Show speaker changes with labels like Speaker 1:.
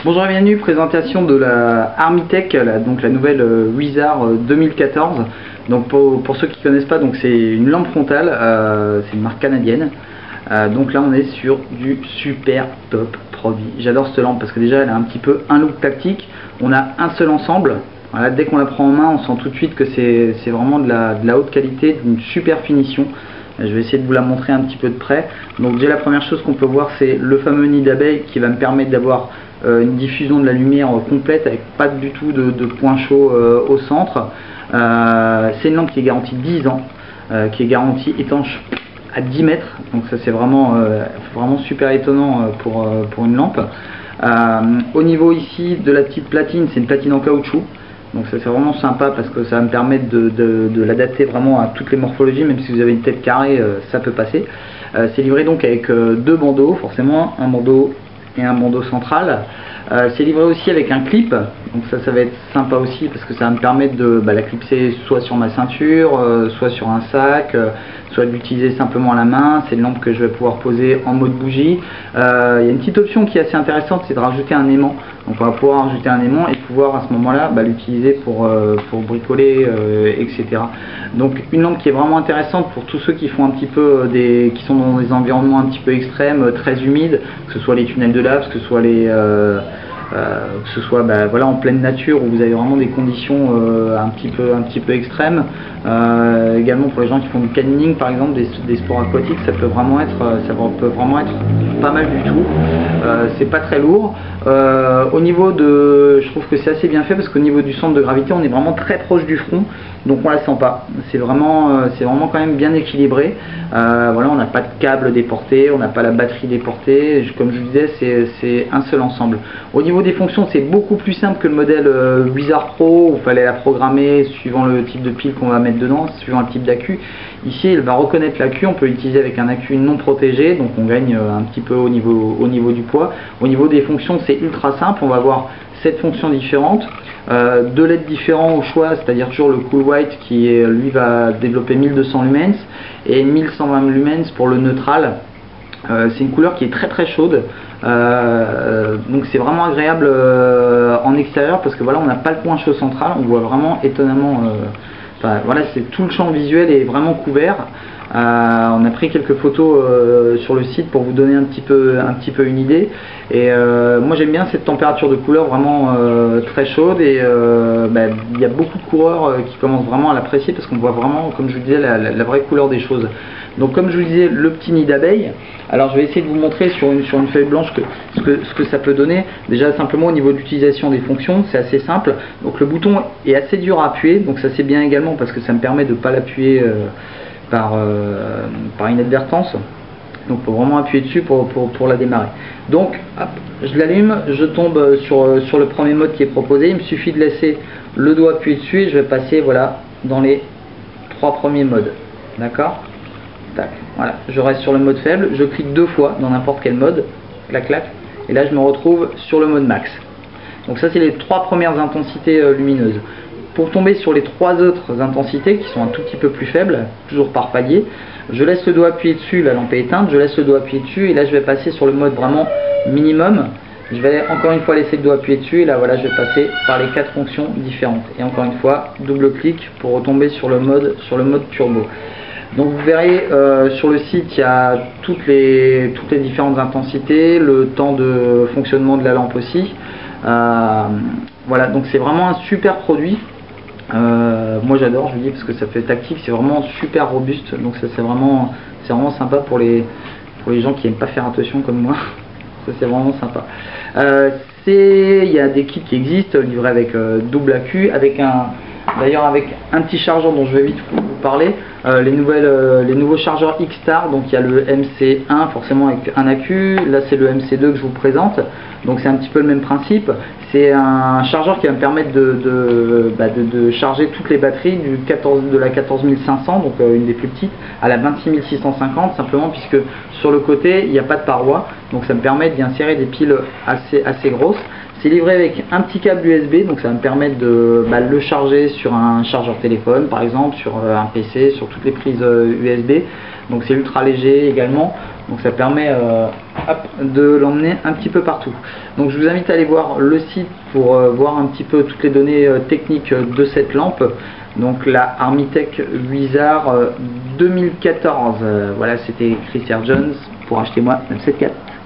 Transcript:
Speaker 1: Bonjour et bienvenue, présentation de la Armitech, donc la nouvelle Wizard 2014. Donc pour ceux qui ne connaissent pas, donc c'est une lampe frontale, c'est une marque canadienne. Donc là on est sur du super top produit. J'adore cette lampe parce que déjà elle a un petit peu un look tactique. On a un seul ensemble. Voilà, dès qu'on la prend en main, on sent tout de suite que c'est vraiment de la haute qualité, d'une super finition. Je vais essayer de vous la montrer un petit peu de près. Donc déjà la première chose qu'on peut voir, c'est le fameux nid d'abeille qui va me permettre d'avoir une diffusion de la lumière complète avec pas du tout de point chaud au centre. C'est une lampe qui est garantie 10 ans, qui est garantie étanche à 10 mètres. Donc ça c'est vraiment super étonnant pour une lampe. Au niveau ici de la petite platine, c'est une platine en caoutchouc. Donc ça c'est vraiment sympa parce que ça va me permettre de l'adapter vraiment à toutes les morphologies. Même si vous avez une tête carrée, ça peut passer. C'est livré donc avec deux bandeaux, forcément un bandeau et un bandeau central. C'est livré aussi avec un clip, donc ça va être sympa aussi parce que ça va me permettre de la clipser soit sur ma ceinture, soit sur un sac, soit de l'utiliser simplement à la main. C'est une lampe que je vais pouvoir poser en mode bougie. Il y a une petite option qui est assez intéressante, c'est de rajouter un aimant. Donc on va pouvoir rajouter un aimant et pouvoir à ce moment-là l'utiliser pour bricoler, etc. Donc une lampe qui est vraiment intéressante pour tous ceux qui font un petit peu qui sont dans des environnements un petit peu extrêmes, très humides, que ce soit les tunnels de lave, que ce soit voilà, en pleine nature où vous avez vraiment des conditions un petit peu extrêmes. Également pour les gens qui font du canyoning par exemple, des sports aquatiques, ça peut vraiment être pas mal du tout. C'est pas très lourd. Au niveau je trouve que c'est assez bien fait parce qu'au niveau du centre de gravité, on est vraiment très proche du front, donc on la sent pas. C'est vraiment quand même bien équilibré. Voilà, on n'a pas de câble déporté, on n'a pas la batterie déportée. Comme je vous disais, c'est un seul ensemble. Au niveau des fonctions, c'est beaucoup plus simple que le modèle Wizard Pro où il fallait la programmer suivant le type de pile qu'on va mettre dedans, suivant le type d'accu. Ici, elle va reconnaître l'accu. On peut l'utiliser avec un accu non protégé, donc on gagne un petit peu au niveau du poids. Au niveau des fonctions, c'est ultra simple. On va avoir 7 fonctions différentes, 2 LED différents au choix, c'est-à-dire toujours le Cool White qui lui va développer 1200 lumens et 1120 lumens pour le neutral. C'est une couleur qui est très très chaude, donc c'est vraiment agréable en extérieur parce que voilà, on n'a pas le point chaud central, on voit vraiment étonnamment, voilà, c'est tout le champ visuel est vraiment couvert. On a pris quelques photos sur le site pour vous donner un petit peu une idée, et moi j'aime bien cette température de couleur vraiment très chaude, et il y a beaucoup de coureurs qui commencent vraiment à l'apprécier parce qu'on voit vraiment, comme je vous disais, la vraie couleur des choses. Donc comme je vous disais, le petit nid d'abeille, alors je vais essayer de vous montrer sur une feuille blanche ce que ça peut donner. Déjà simplement au niveau de l'utilisation des fonctions, c'est assez simple. Donc le bouton est assez dur à appuyer, donc ça c'est bien également parce que ça me permet de ne pas l'appuyer par inadvertance. Donc il faut vraiment appuyer dessus pour la démarrer. Donc hop, je l'allume, je tombe sur le premier mode qui est proposé. Il me suffit de laisser le doigt appuyé dessus et je vais passer voilà dans les 3 premiers modes. D'accord? Tac, voilà, je reste sur le mode faible, je clique 2 fois dans n'importe quel mode, clac clac, et là je me retrouve sur le mode max. Donc ça c'est les 3 premières intensités lumineuses. Pour tomber sur les 3 autres intensités qui sont un tout petit peu plus faibles, toujours par palier, je laisse le doigt appuyé dessus, la lampe est éteinte, je laisse le doigt appuyé dessus et là je vais passer sur le mode vraiment minimum. Je vais encore une fois laisser le doigt appuyé dessus et là voilà, je vais passer par les 4 fonctions différentes. Et encore une fois, double clic pour retomber sur le mode turbo. Donc vous verrez sur le site, il y a toutes les différentes intensités, le temps de fonctionnement de la lampe aussi. Voilà, donc c'est vraiment un super produit. Moi j'adore, je vous dis, parce que ça fait tactile, c'est vraiment super robuste, donc ça c'est vraiment sympa pour les gens qui n'aiment pas faire attention comme moi. Ça c'est vraiment sympa. Il y a des kits qui existent livrés avec double accu, d'ailleurs avec un petit chargeur dont je vais vite vous parler, les nouveaux chargeurs X-Star. Donc il y a le MC1 forcément avec un accu, là c'est le MC2 que je vous présente, donc c'est un petit peu le même principe. C'est un chargeur qui va me permettre de charger toutes les batteries de la 14500, donc une des plus petites, à la 26650, simplement puisque sur le côté il n'y a pas de paroi, donc ça me permet d'y insérer des piles assez grosses. C'est livré avec un petit câble USB, donc ça va me permettre de le charger sur un chargeur téléphone par exemple, sur un PC, sur toutes les prises USB. Donc c'est ultra léger également, donc ça permet de l'emmener un petit peu partout. Donc je vous invite à aller voir le site pour voir un petit peu toutes les données techniques de cette lampe. Donc la Armitech Wizard 2014. Voilà, c'était Chris R. Jones pour Achetez-moi 974.